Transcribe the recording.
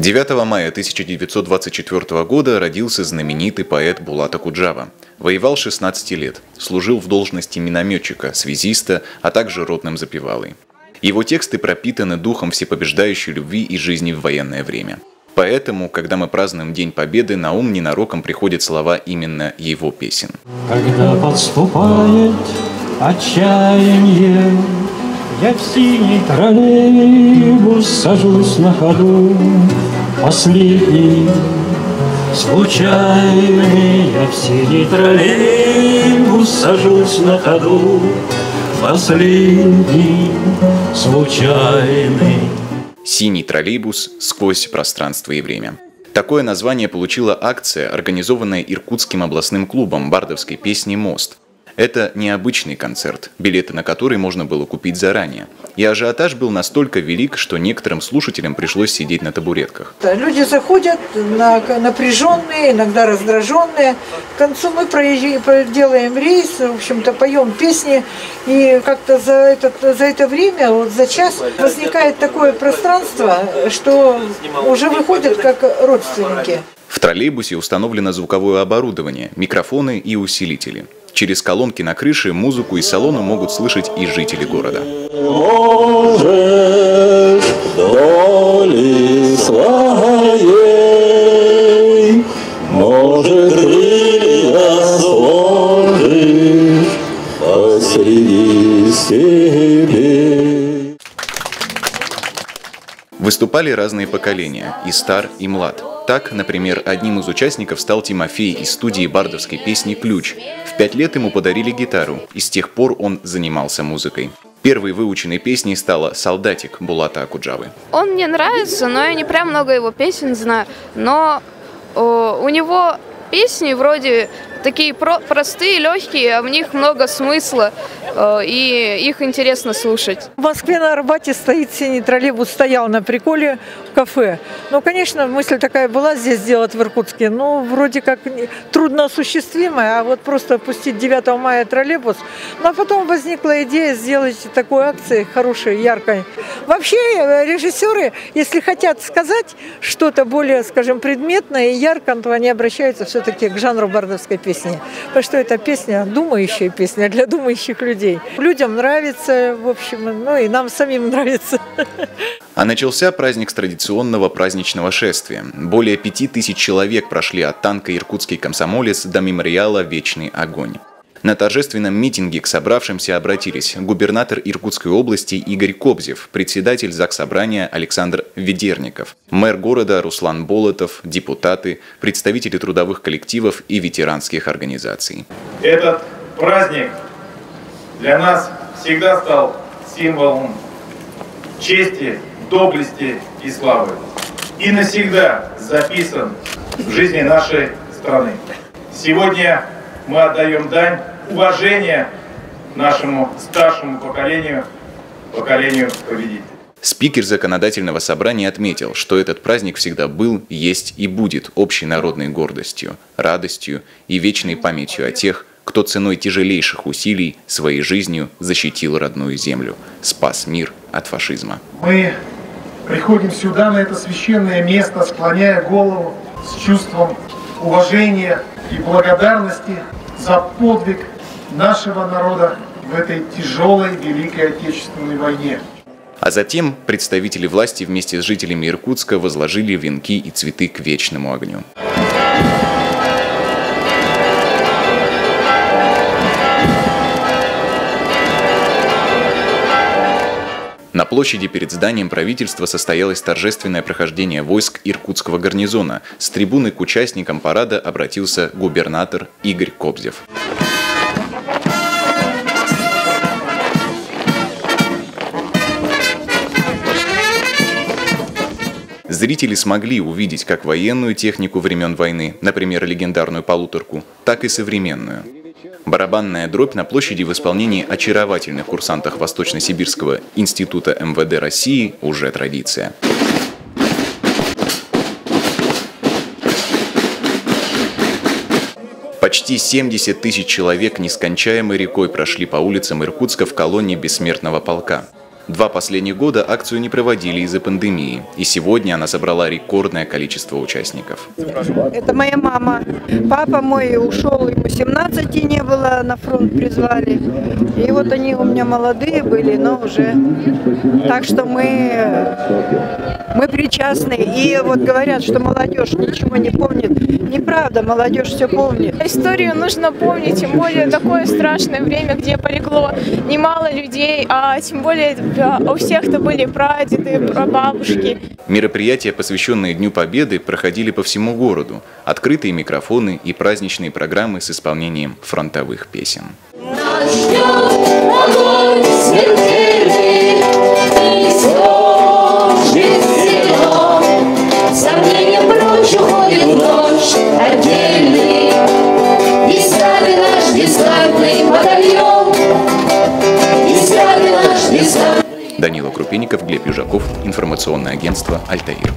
9 мая 1924 года родился знаменитый поэт Булат Акуджава. Воевал 16 лет, служил в должности минометчика, связиста, а также ротным запевалой. Его тексты пропитаны духом всепобеждающей любви и жизни в военное время. Поэтому, когда мы празднуем День Победы, на ум ненароком приходят слова именно его песен. Когда подступает отчаяние, я в синий троллейбус сажусь на ходу, последний, случайный. Я в синий троллейбус сажусь на ходу, последний, случайный. «Синий троллейбус сквозь пространство и время». Такое название получила акция, организованная Иркутским областным клубом бардовской песни «Мост». Это необычный концерт, билеты на который можно было купить заранее. И ажиотаж был настолько велик, что некоторым слушателям пришлось сидеть на табуретках. Люди заходят напряженные, иногда раздраженные. К концу мы делаем рейс, в общем-то поем песни. И как-то за это время, вот за час, возникает такое пространство, что уже выходят как родственники. В троллейбусе установлено звуковое оборудование, микрофоны и усилители. Через колонки на крыше музыку из салона могут слышать и жители города. Можешь доли своей, может, крылья сложишь посреди степи. Выступали разные поколения, и стар, и млад. Так, например, одним из участников стал Тимофей из студии бардовской песни «Ключ». В 5 лет ему подарили гитару, и с тех пор он занимался музыкой. Первой выученной песней стала «Солдатик» Булата Акуджавы. Он мне нравится, но я не прям много его песен знаю. Но у него песни вроде такие простые, легкие, а в них много смысла, и их интересно слушать. В Москве на Арбате стоит синий троллейбус, стоял на приколе в кафе. Ну, конечно, мысль такая была здесь сделать в Иркутске, но вроде как трудно осуществимая, а вот просто пустить 9 мая троллейбус. Ну, а потом возникла идея сделать такую акцию хорошей, яркой. Вообще режиссеры, если хотят сказать что-то более, скажем, предметное и яркое, то они обращаются все-таки к жанру бардовской песни. Потому что это песня, думающая песня для думающих людей. Людям нравится, в общем, ну и нам самим нравится. А начался праздник с традиционного праздничного шествия. Более 5000 человек прошли от танка «Иркутский комсомолец» до мемориала «Вечный огонь». На торжественном митинге к собравшимся обратились губернатор Иркутской области Игорь Кобзев, председатель Заксобрания Александр Ведерников, мэр города Руслан Болотов, депутаты, представители трудовых коллективов и ветеранских организаций. Этот праздник для нас всегда стал символом чести, доблести и славы. И навсегда записан в жизни нашей страны. Сегодня мы отдаем дань уважения нашему старшему поколению победителей. Спикер законодательного собрания отметил, что этот праздник всегда был, есть и будет общей народной гордостью, радостью и вечной памятью о тех, кто ценой тяжелейших усилий своей жизнью защитил родную землю, спас мир от фашизма. Мы приходим сюда, на это священное место, склоняя голову с чувством уважения и благодарности за подвиг нашего народа в этой тяжелой Великой Отечественной войне. А затем представители власти вместе с жителями Иркутска возложили венки и цветы к вечному огню. На площади перед зданием правительства состоялось торжественное прохождение войск Иркутского гарнизона. С трибуны к участникам парада обратился губернатор Игорь Кобзев. Зрители смогли увидеть как военную технику времен войны, например, легендарную полуторку, так и современную. Барабанная дробь на площади в исполнении очаровательных курсантов Восточно-Сибирского института МВД России уже традиция. Почти 70 тысяч человек нескончаемой рекой прошли по улицам Иркутска в колонне Бессмертного полка. 2 последних года акцию не проводили из-за пандемии, и сегодня она собрала рекордное количество участников. Это моя мама. Папа мой ушел, ему 17 не было, на фронт призвали. И вот они у меня молодые были, но уже. Так что мы причастны. И вот говорят, что молодежь ничего не помнит. Неправда, молодежь все помнит. Историю нужно помнить, тем более такое страшное время, где полегло немало людей, а тем более у всех-то были прадеды, прабабушки. Мероприятия, посвященные Дню Победы, проходили по всему городу. Открытые микрофоны и праздничные программы с исполнением фронтовых песен. Нас ждет огонь смертельный, и сложит село. Сомнения прочь уходит ночь отдельный, и с нами наш десантный батальон, и с нами наш десантный. Данила Крупенников, Глеб Южаков, информационное агентство «Альтаир».